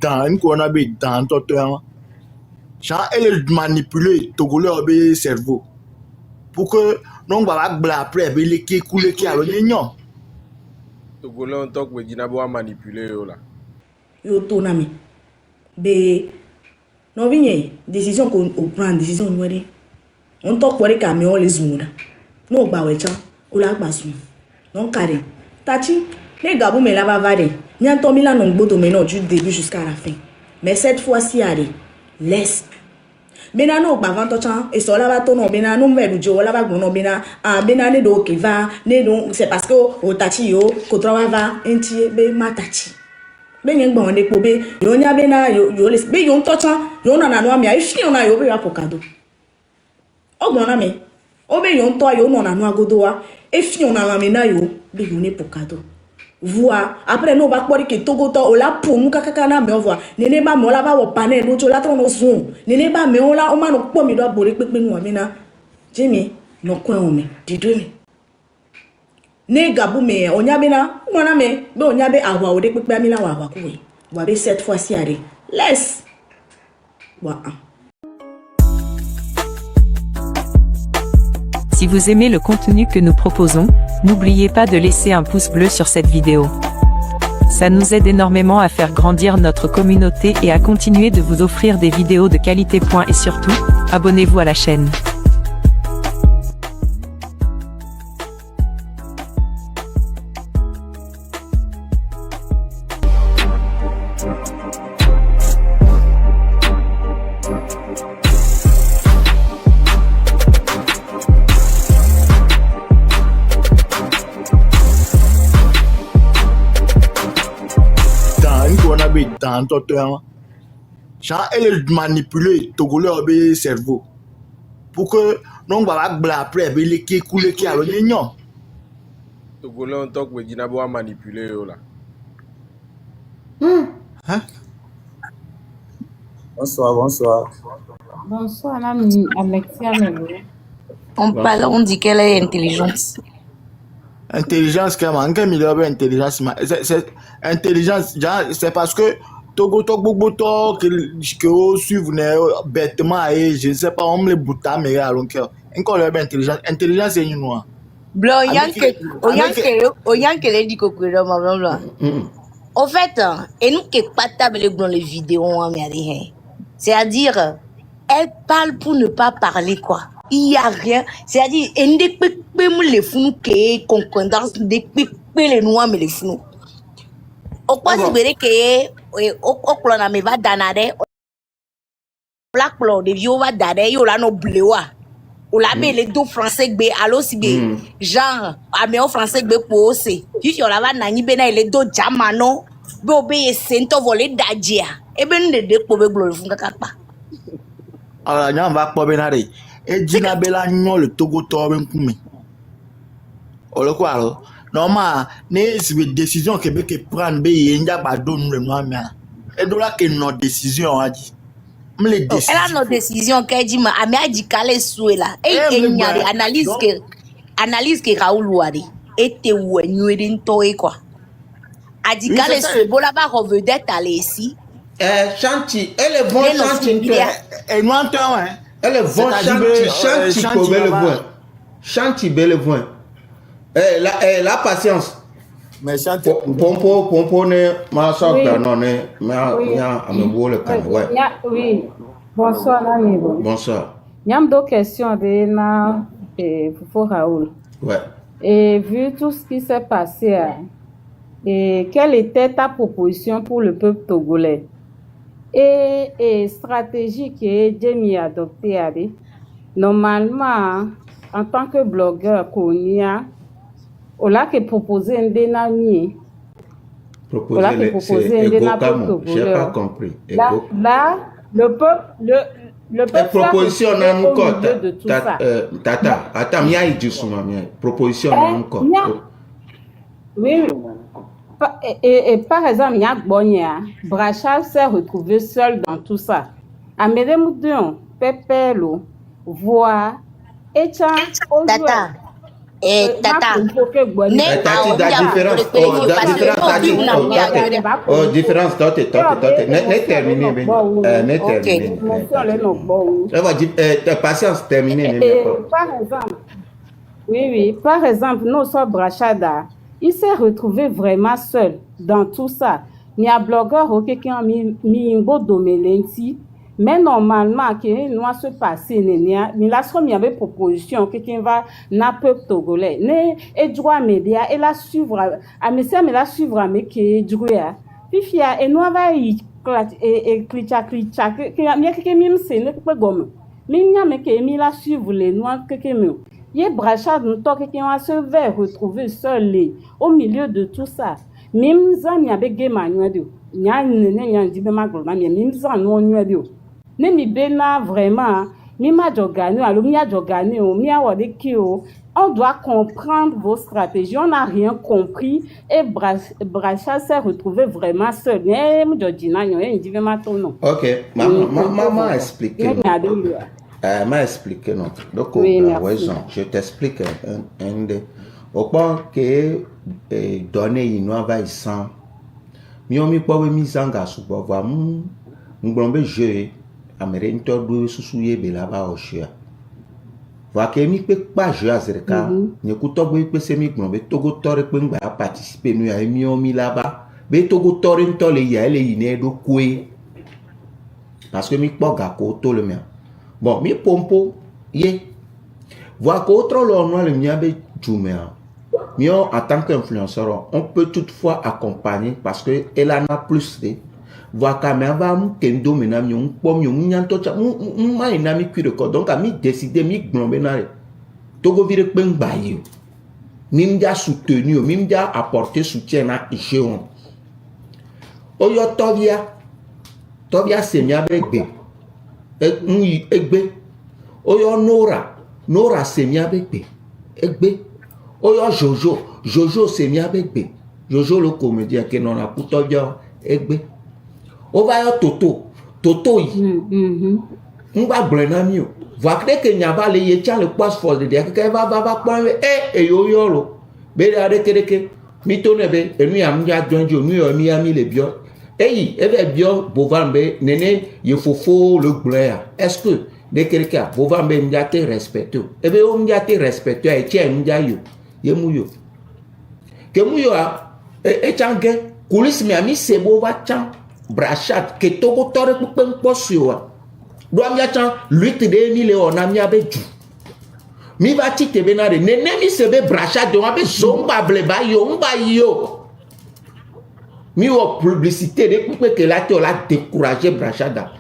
dans une qu'on a dans tout temps. Genre, elle manipule Togolais au cerveau. Pour que non va pas après les qui coule qui a le nignon. Togolais on talk with Jinabo manipuler là. Yo tonami. Be non vigne décision qu'on prend décision nous on talk pour les camions les zooms. Non ba wecha ou la basu. Non carré. Tachi les gabou me la va vade. Ni en tombé là non boto mais non du début jusqu'à la fin. Mais cette fois-ci allez laisse. Benano ba vantocha et so la va tono benano me du jo la va gono bena a benane do ke va ne donc c'est parce que o tachi yo ko va enti be matachi. Ben yang bon de ko be yo nya bena yo les be yo tocha yo na na no mi a fi ona yo be apokado. O gbona me o be yo to yo no na no agodo wa e fi ona la me na yo be yo ne pokado. Voix après nous va quoi que Togo to la pour nous kaka na me voix nene ba me la ba wo panel no to la ton no zoom nene ba me on la o ma no po mi do bore pepe nu mi na Jimmy no kwa o me dido mi ne gabu me onya be na mo na me be onya be awa o de pepe mi la wa ku we wa be cette fois ci are laisse wa. Si vous aimez le contenu que nous proposons, n'oubliez pas de laisser un pouce bleu sur cette vidéo. Ça nous aide énormément à faire grandir notre communauté et à continuer de vous offrir des vidéos de qualité. Et surtout, abonnez-vous à la chaîne. Dans tout temps. Genre, elle manipule Togolais au cerveau. Pour que non va pas après les qui coule qui a le nignon. Togolais on talk with Jinabo manipuler là. Hein? Bonsoir, bonsoir. Bonsoir, Alexia Melo. On parle, on dit qu'elle est intelligente. Intelligence, comment intelligence, c'est intelligence, c'est parce que Togo que suivre bêtement et je ne sais pas, on me le bouta mais à l'enquête. Encore intelligence, intelligence c'est une noix. Blanc, Yankel dit que blanc. En fait, et nous qui pas table dans les vidéos, c'est-à-dire, elle parle pour ne pas parler quoi. Il n'y a rien. C'est-à-dire, elle ne peut pas les fous qui concordance, des les noirs mais les fous. Au quoi c'est vrai que au clone me va danade, la clone de vieux va dade, il y a no blewa. Ou la les deux français be allo si be genre améo français be pour aussi. Tu y la va nani bena les deux jamano, be obeye sento volé dadia. Et ben de pour be gloire fun kakapa. Alors, on va pas benare. Et Dina Bella non le Togo Torben Koumi. On le quoi alors? Normalement, c'est une décision que Québec prend, il n'y a pas donné le nom. Et donc là, que notre décision a dit. Elle a notre décision qu'elle dit, mais elle a dit qu'elle est sous là. Et il y a des analyses que Raoul Ouari était où elle nous est toi quoi. Elle dit qu'elle est sous, bon là-bas, on veut d'être allé ici. Chanti, elle est bonne chanti. Elle nous entend, hein? Elle est bonne chanti, chanti, belle voix. Chanti, belle voix. La patience. Mais chanti. Pompo, ne, ma soeur, non, ne, oui. Bonsoir, Namibo. Bonsoir. Il y a deux questions de na Fufo Raoul. Ouais. Et vu tout ce qui s'est passé, et quelle était ta proposition pour le peuple togolais? Et stratégie que Jamie a adoptée, normalement, en tant que blogueur, on a que proposer un dénami. Proposer j'ai pas compris. Là, le peuple proposition n'a encore tata attends il y a du souma proposition n'a encore oui et par exemple il y a Bonia Brachal s'est retrouvé seul dans tout ça Amédémoudon Pepelo voix et Tata Eh, tata. Différence, terminé. Patience, terminé. Par exemple, oui, par exemple, notre Brachada, il s'est retrouvé vraiment seul dans tout ça. Il y a un blogueur qui a mis un beau domaine. Mais normalement, que nous se passer, mais là, il y avait proposition que quelqu'un va n'a peuple togolais. Et droit média, et la suivre, à mes mais la suivre, mais qui est droit. Puis, et nous avons et clicha, que y a quelqu'un même, c'est ne pas gomme. Mais il y a mais qui mis la suivre les noirs que quelqu'un. Il y a brachade, nous toque qui va se faire retrouver seul au milieu de tout ça. Même ça, il y avait game à nous. Il y a une dit, mais même ça, nous, ne mi bena vraiment mi ma jogane alors mi a jogane o mi a wade ki o on doit comprendre vos stratégies. On n'a rien compris et Bracha s'est retrouvé vraiment seul. Ok, maman a expliqué. M'a expliqué non. Donc, oui, raison. Je t'explique un des. Au point que donner une nouvelle sang. Mi on mi pas mi sanga suba va mu ngbombe jeu. Américain todo susuye belaba oshia va ke mi pe pa jeu azerka ne ku togbo pe se mi gbon be togo tore pe ngba participer nu ya mi o mi laba be togo tore ntole ya ele ine do kwe parce que mi po ga ko to le mien bon mi pompo ye va ko trop lo no le mien be jumea mi en tant qu'influenceur on peut toutefois accompagner parce que elle en a plus de voir caméra mu kendo mena mi on pom yo nyanto cha mu mai na mi kwire ko donc mi décider mi gbon benare togo vire pen bayo mi mja soutenu mi mja apporter soutien na jeon oyo tobia se mi abegbe egbe oyo nora se mi abegbe egbe oyo jojo se mi abegbe jojo le comédien que non a putobia egbe o va yo toto yi ngba brena mi o va créer que nyaba le ye cha le pass for de que va point e yo lo be da de kereke mi to ne be enu ya mja jonjo nu yo mi ami le bio eyi e be bio bovambe nene ye fofo le gloire est-ce que de kereke bovambe mja te respecte e be o mja te respecte e che mja yo ye mu yo ke mu yo a e change kulis mi ami sebo va chan brachat que togo tore pen posio do am ya chan lutte de mi le on am ya be ju mi va ti te benare nene mi sebe brachat do abe zomba ble ba yo mi o publicité de coupe que la to la décourager brachada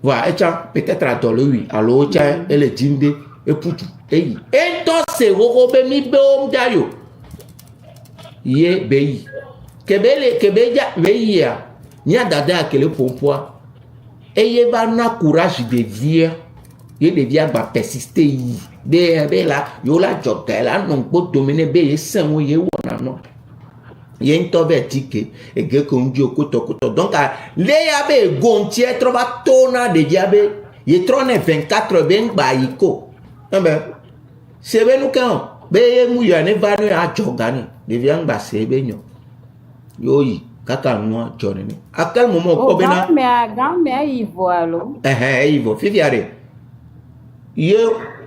va et chan peut-être à dans le oui alors chan elle dinde et putu et se rogo be mi be om dayo ye beyi kebeja beyi ya nya dada akele pompoa eye va na courage de vie ye de vie ba persister yi de la yo la jota la non po dominer be ye senwo ye wona no ye nto be tike ege ko nji okoto donc le ya be gontie trova tona de diabe ye trone 24 ben ba yiko embe sebe nu kan be ye mu ya ne va no a jogani de vie ngba sebe nyo yo yi kaka noa jone ni à quel moment ko bena mais Ivo alo Ivo fifiare ye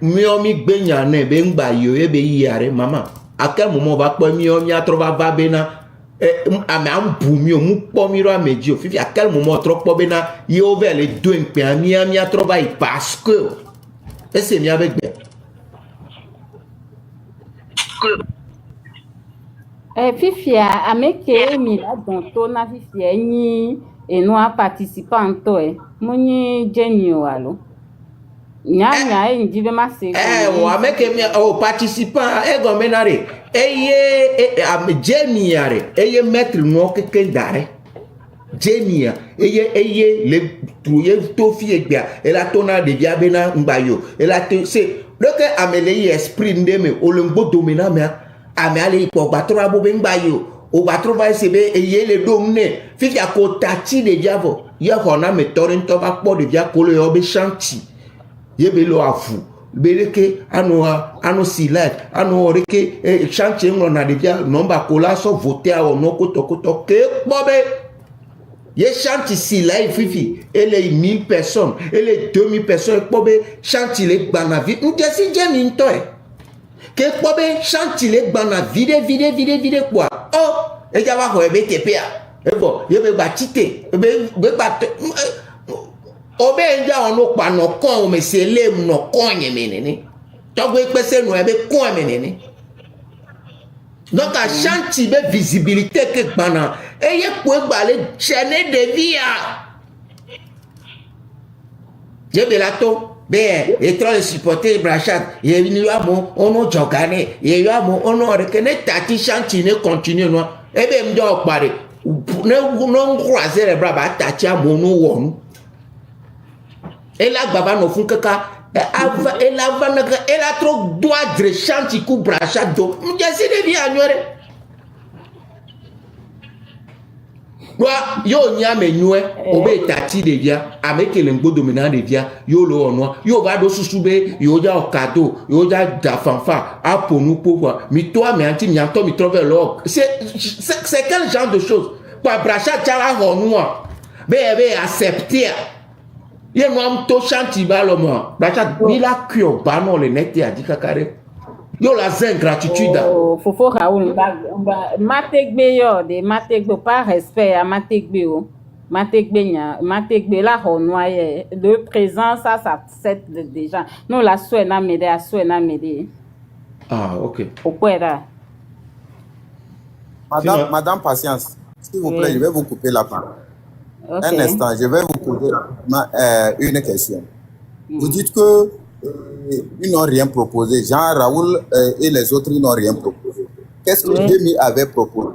miomi gbenya ne be ngba yo e be yare mama à quel moment va po miomi atrova va bena ame ambu mi o mu po mi ro ameji o fifi à quel moment tro po bena ye over le do npe ami atrova i parce que ese mi avec be fifia ameke mi la donto na fifia ni e no a participant moni genio alo nya e ndibe mase o ameke mi o participant e go menare eye am geniare eye maître no keke dare genia eye le trouye to fi egbia e la tona de bia bena ngbayo e la te se donc amele esprit ndeme olengbo domina me ame ale ko gbatro abo be ngbayo o gbatro va sebe eye le domne fifi akotati de diavo ye ko na me torin to ba po de dia ko le obe chanti ye be lo afu bereke ano silet ano reke chantier ngona devia nomba kola so voter a ono koto ke bobe ye chantier silet fifi ele 1000 personnes ele 2000 personnes bobe chantier le bana vite ndesi jemi nto e ke bobe chantier le bana vide quoi oh e ja wa ho e be tepea e bo ye be gba tite be gba obe nja ono pa no kon o mesele mu no kon yemenene togbo ipese nu ebe kon yemenene donc a chanti be visibilité ke gbana eye po gbale chaîne de vie je be lato be e tro le supporter brachat ye ni wa mo ono jogane ye wa mo ono rekene tati chanti ne continue no ebe mjo pare ne no croiser les bras ba tati mo no wonu elle a baba no fun kaka elle a trop droit de chanter coup brachat do m'jesi de bien anywere wa yo nya menue obe tati de via avec le ngbo dominant de via yo lo ono yo va do susube yo ja okado yo ja da fanfa aponu popo mi toi me anti mi anto mi trouve lo c'est quel genre de chose kwa brachat tala honu be accepter ye no am to chanti balomo brachat ni la kyo ba no le net ya dikakare yo la zen gratitude Fofo Raoul mategbe yo de mategbe pas respect à mategbe o mategbe la honoye de présence ça c'est déjà nous la souena mede ah ok okwera Madame Patience, s'il vous plaît, je vais vous couper la parole. Okay. Un instant, je vais vous poser une question. Vous dites que ils n'ont rien proposé. Jean, Raoul et les autres, ils n'ont rien proposé. Qu'est-ce que Demi avait proposé?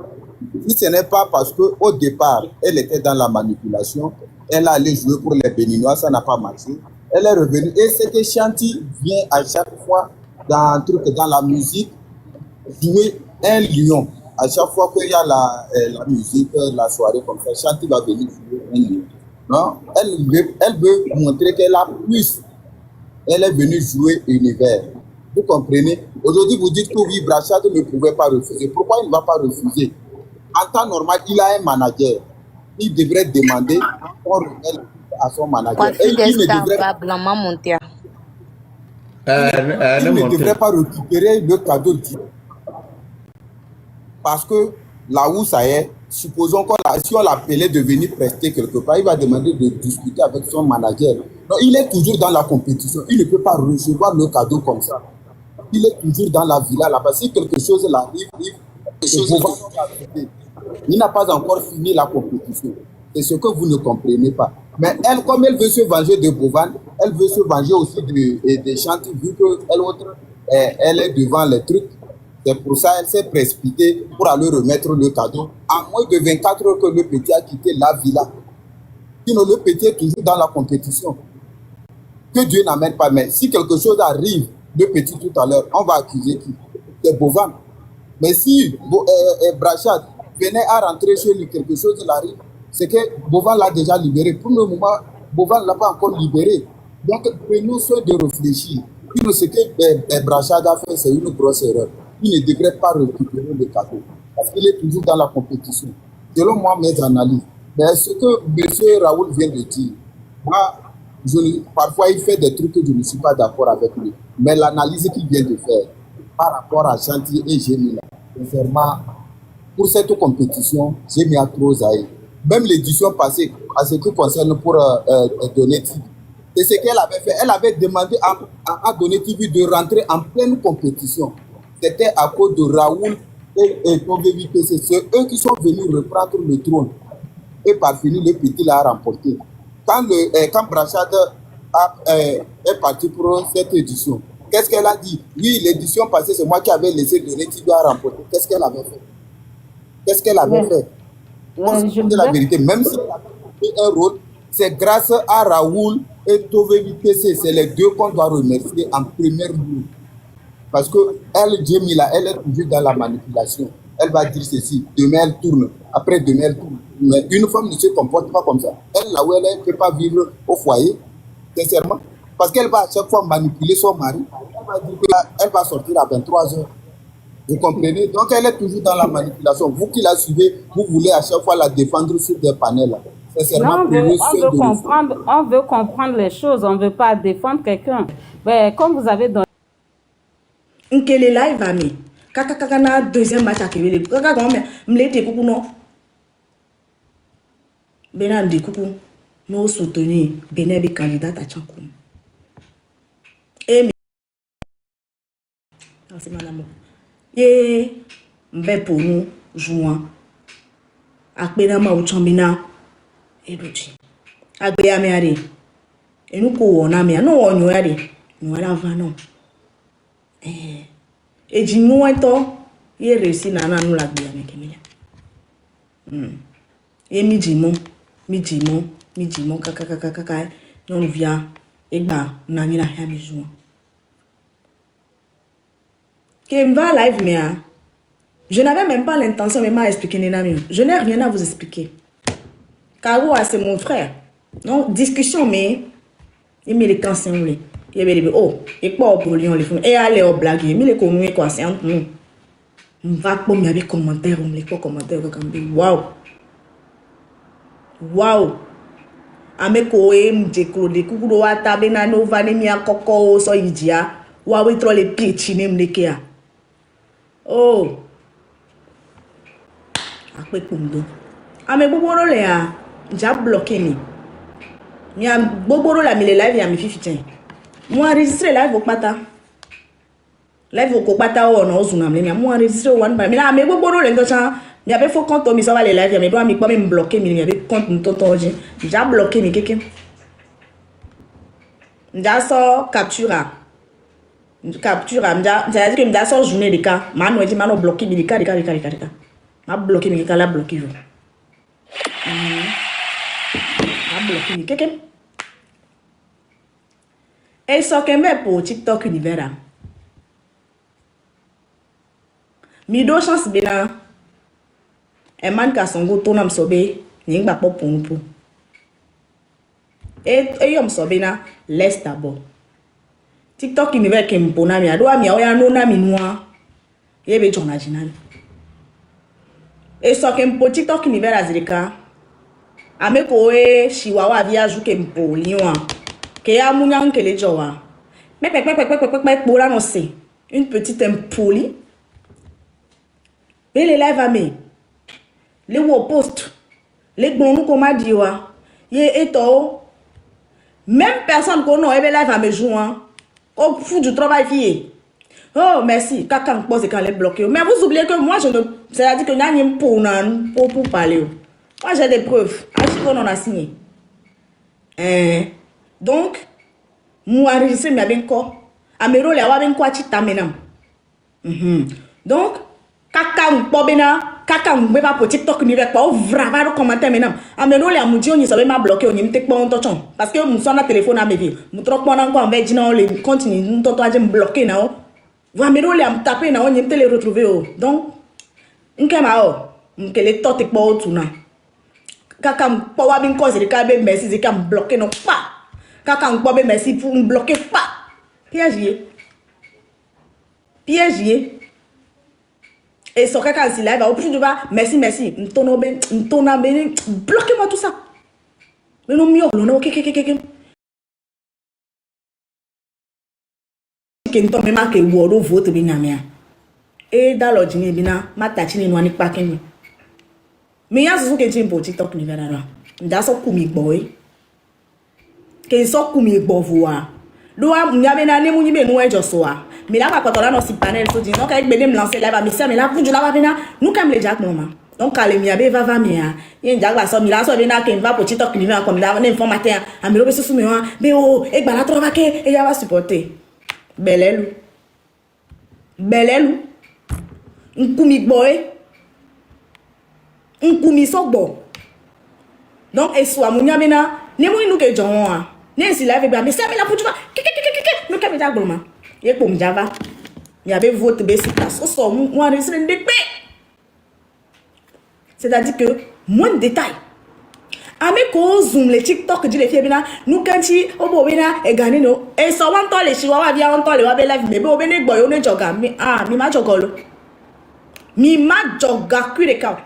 Si ce n'est pas parce qu'au départ, elle était dans la manipulation, elle allait jouer pour les Béninois, ça n'a pas marché. Elle est revenue. Et c'est que Chanty vient à chaque fois dans la musique jouer un lion. À chaque fois qu'il y a la musique, la soirée comme ça, Chanty va venir jouer un lion. Non? Elle veut montrer qu'elle a plus. Elle est venue jouer univers. Vous comprenez? Aujourd'hui, vous dites que oui, Brachat ne pouvait pas refuser. Pourquoi il ne va pas refuser? En temps normal, il a un manager. Il devrait demander qu'on remette à son manager. Et il ne devrait pas récupérer le cadeau du... Parce que là où ça est, supposons si on l'appelait de venir prester quelque part, il va demander de discuter avec son manager. Non, il est toujours dans la compétition. Il ne peut pas recevoir le cadeau comme ça. Il est toujours dans la villa là-bas. Si quelque chose l'arrive, il n'a pas encore fini la compétition. C'est ce que vous ne comprenez pas. Mais elle, comme elle veut se venger de Bovan, elle veut se venger aussi de Chanty, vu qu'elle est devant les trucs. C'est pour ça qu'elle s'est précipitée pour aller remettre le cadeau. À moins de 24 heures que le petit a quitté la villa. Sinon, le petit est toujours dans la compétition. Que Dieu n'amène pas. Mais si quelque chose arrive, le petit tout à l'heure, on va accuser qui? C'est Bovan. Mais si Brachat venait à rentrer chez lui, quelque chose arrive, c'est que Bovan l'a déjà libéré. Pour le moment, Bovan ne l'a pas encore libéré. Donc, prenons soin de réfléchir. Ce que Brachat a fait, c'est une grosse erreur. Il ne devrait pas récupérer le cadeau. Parce qu'il est toujours dans la compétition. Selon moi, mes analyses. Mais ce que M. Raoul vient de dire, moi, parfois il fait des trucs que je ne suis pas d'accord avec lui. Mais l'analyse qu'il vient de faire par rapport à Chanty et Jemila, sincèrement, pour cette compétition, j'ai mis à trop zaï. Même l'édition passée, à ce qui concerne pour Donner TV, c'est ce qu'elle avait fait. Elle avait demandé à Donner TV de rentrer en pleine compétition. C'était à cause de Raoul et PVPC. C'est eux qui sont venus reprendre le trône. Et par finir, le petit l'a remporté. Quand Brachat est parti pour cette édition, qu'est-ce qu'elle a dit? Oui, l'édition passée, c'est moi qui avais laissé Donner TV à remporter. Qu'est-ce qu'elle avait fait? Qu'est-ce qu'elle avait fait? C'est la vérité. Même si elle a fait un rôle, c'est grâce à Raoul et PVPC. C'est les deux qu'on doit remercier en première ligne. Parce que elle, Jemila, elle est toujours dans la manipulation. Elle va dire ceci, demain elle tourne, après demain elle tourne. Mais une femme ne se comporte pas comme ça. Elle, là où elle est, ne peut pas vivre au foyer, sincèrement. parce qu'elle va à chaque fois manipuler son mari. Elle va dire qu'elle va sortir à 23h. Vous comprenez? Donc elle est toujours dans la manipulation. Vous qui la suivez, vous voulez à chaque fois la défendre sur des panels. Non, on veut comprendre les choses, on ne veut pas défendre quelqu'un. Mais comme vous avez donné... Nkele live ami. Kaka na deuxième match à Kébélé. Kaka quand même, m'lete coucou non. Benan de coucou. Nous soutenir Benebi candidat à Tchankoum. Et c'est madame. Et m'be pour nous jouant. Akbena ma ou chambina. Et l'outil. Akbea me ari. Et nous ko on a me no on yo ari. Nous ala va non. Et du moins temps, il réussit à nous la bien avec Emilia. Et midimon, kaka, on vient et bah, nani la rien besoin. Que va live mais je n'avais même pas l'intention de m'expliquer les amis. Je n'ai rien à vous expliquer. Caro c'est mon frère. Donc discussion mais il met les cancers les. Il y avait oh et quoi pour lui on les fait et aller au blague mais les communes quoi c'est entre nous. On va pas me avec commentaire on les commentaire comme wow ameko mjeklo de kukudo wata bena no vane mi akoko so idia wa we tro le pitch nem lekea oh ape kundo ame gbogbo le a ja bloquer mi a gbogbo la mi le live ya mi 15 mo enregistrer live au pata live au pata o no zuna mi mo enregistrer one by mi la me gbogbo le ndocha mi avait faut compte mi ça va les live mais doit mi pas me bloquer mi avait compte mi tonton j'ai bloqué mi quelqu'un j'ai so capture m'ja j'ai dit que m'ja so journée de cas mano dit mano bloqué mi de cas m'a bloqué mi la bloqué vous m'a bloqué mi quelqu'un et so que me pour TikTok univers mi do chance bena un man ka songo tona msobe nyingba popo npo et yom sobe na laisse d'abord TikTok univers ke mpona mi ado ami oya no na mi noa yebe jona jinani et so ke mpo TikTok univers azirika ameko shiwawa via juke mpo liwa ke ya munya nkele jowa me pour no c'est une petite impoli les live ami les wo post les gbonu ko ma di wa ye eto même personne qu'on a live à me jouer au fou du travail fille oh merci kaka on pose quand les bloqué mais vous oubliez que moi je ne c'est-à-dire que n'a rien pour parler moi j'ai des preuves à ce qu'on en a signé donc moi enregistré mais bien quoi amero le wa bien quoi chita menam donc kaka mbobena kaka mbeba pour TikTok ni rek pa o vrava do commentaire menam ameno le amudi oni sabe ma bloquer oni mte kpo ontochon parce que mon son na téléphone a mevi mon trop pona encore en vedi na le continue ntonto aje bloquer na o va ameno le am taper na oni mte le retrouver o donc nkema o nkele tote kpo otuna kaka mpo wa bin cause de ka be merci de ka bloquer no pa kaka mpo be merci pour bloquer pa piège et so kaka si live au plus de bas merci ntona ben bloquez-moi tout ça mais non mieux on ok que nto me marque woro vote bi nyamia et dans le dîner bina mata chini no ani pa kenu mais ya so ke jimbo TikTok ni vera ra nda so kumi boy ke so kumi gbo voa do nyabe na ne munyi be no ejo so a mais là quand on a nos panel so dit donc avec me lancer là mais ça mais là pour du là va venir nous comme les jack maman donc quand les miabe va mia yen jack va so mi là so venir que va pour TikTok ni va comme là on informateur amelo be sous moi be oh e gba la trova ke e ya va supporter belelu nkumi boy nkumi sogbo donc et soit munya bena ne mo inu ke jon a ne si live be mais ça mais là pour du va nous comme jack maman et pour Java, il y avait votre basic place. C'est-à-dire que moins de détails. Ame ko zoom les TikTok dit les filles bena nous kanti obo bena e gani no e so wan to le chihuahua via on to le wa be live me be obene gboy one joga mi mi ma jogolo mi ma joga ku de ka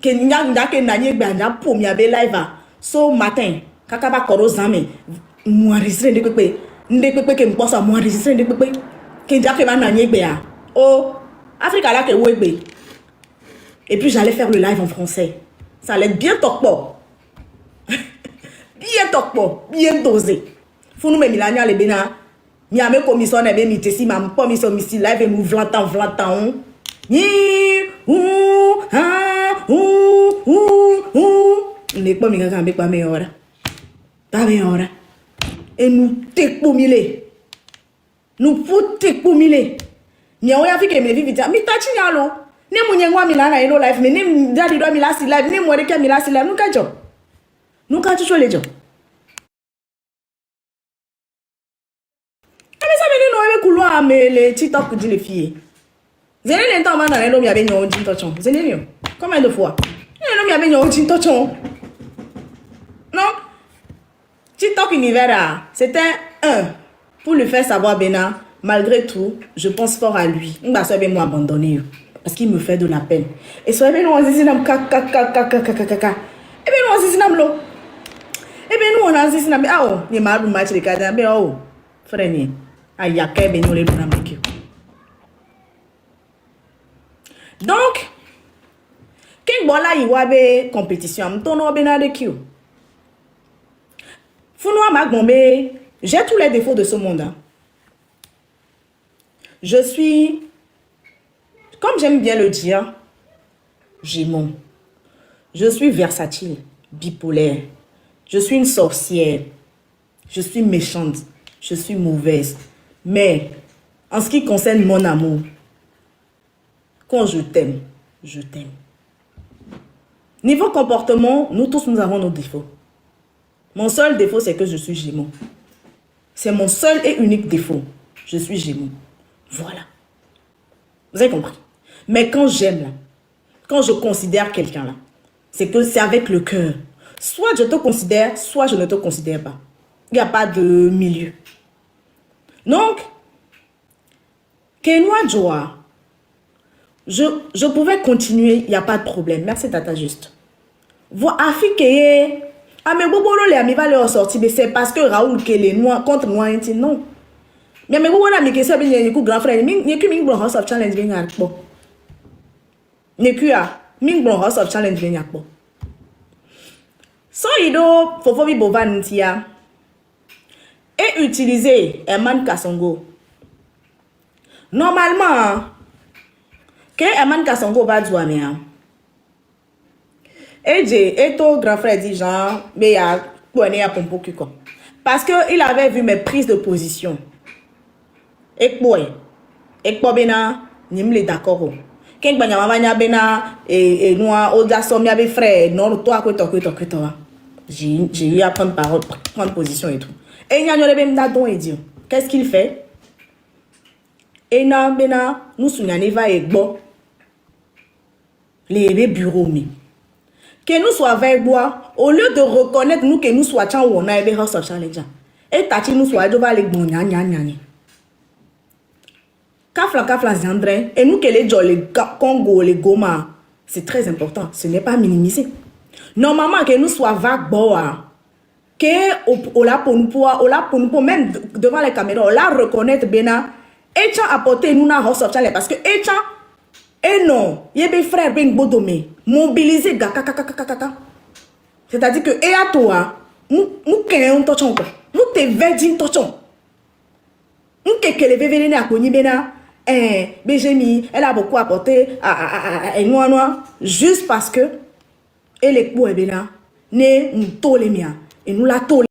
ke nyanga ke nanye gba nja po mi abe live so matin kaka ba koro zame mo enregistrer nde pepe ke mpo sa mo enregistrer nde pepe ke nja ke ba nanye gbe ya o Africa là que wo gbe. Et puis j'allais faire le live en français. Ça allait être bien tokpo. Bien tokpo, bien dosé. Faut nous mettre les bena. Mi ame commission na be mi tesi ma po mi so mi si live et nous vlantan. Ni ne pas mi ga pas meilleure. Ta meilleure. Et nous tek pour mille. Nous faut tek pour mille. Ni oya fi ke me vivita mi tachi nyalo. Ne munyengwa milana ino life me ne daddy do milasi life ne mwere ke milasi life nuka jo. Nuka chucho lejo. Ame sa me no ebe couloir me le TikTok dit les filles. Zene ne temps man na no mi abe nyon jin tochon. Zene nyo. Combien de fois? Ne no mi abe nyon jin tochon. Non. TikTok univers c'était pour le faire savoir Bena. Malgré tout, je pense fort à lui. Il m'a sauvé moi abandonné parce qu'il me fait de la peine. Et soit bien nous on zizinam kaka. Et bien nous on zizinam lo. Et bien nous on a zizinam oh, ni maru match de cadre ben oh, frère ni. Ayaka ben nous les donam avec. Donc, quand bola iwabe compétition, m'tono bena de qui? Founoua magombe, j'ai tous les défauts de ce monde. Hein. Je suis, comme j'aime bien le dire, Gémeaux. Je suis versatile, bipolaire. Je suis une sorcière. Je suis méchante. Je suis mauvaise. Mais, en ce qui concerne mon amour, quand je t'aime, je t'aime. Niveau comportement, nous tous, nous avons nos défauts. Mon seul défaut, c'est que je suis Gémeaux. C'est mon seul et unique défaut. Je suis Gémeaux. Voilà. Vous avez compris. Mais quand j'aime là, quand je considère quelqu'un là, c'est que c'est avec le cœur. Soit je te considère, soit je ne te considère pas. Il n'y a pas de milieu. Donc, Kenwa Joa, je pouvais continuer, il n'y a pas de problème. Merci Tata Juste. Vous affiquez, ah mais Bobolo les amis va leur sortir, mais c'est parce que Raoul qui est noir contre moi, non. Mais vous voyez que ça bien coup grand frère ni que ming House of Challenge bien akpo ni que a ming House of Challenge bien akpo so ido fofobi bovan tia et utiliser Herman Kasongo. Normalement que Herman Kasongo va douaner et eto grand frère dit genre mais ya poigné à pompo quoi parce que il avait vu mes prises de position. Ekpo bena nimle d'accord. Ken banya mama bena et noa oda somia be frère non toi quoi. J'ai eu à prendre parole, prendre position et tout. Et nya nyole bem da don et dire. Qu'est-ce qu'il fait? Et na bena nous sunyane va egbo. Les bureaux mi. Que nous soit avec bois au lieu de reconnaître nous que nous soit chan on a ebe House of Challenge. Et tati nous soit do va les bon nya. Kafla Zandre, et nous que les Djo, les Congo, les Goma, c'est très important, ce n'est pas minimisé. Normalement, que nous soyons vagues, que on l'a pour nous, même devant les caméras, on l'a reconnaître bien, et tu as apporté nous dans House of Challenge, parce que et tu et non, il y a des frères ben bodomé, mobiliser gaka. C'est-à-dire que et à toi, nous qu'un tochon, nous te vedin tochon, nous que les vévénés à cogner bena. Benjamin, elle a beaucoup apporté à Noa, juste parce que elle est pour Ebena, ne nous tolé mia, et nous la tolé.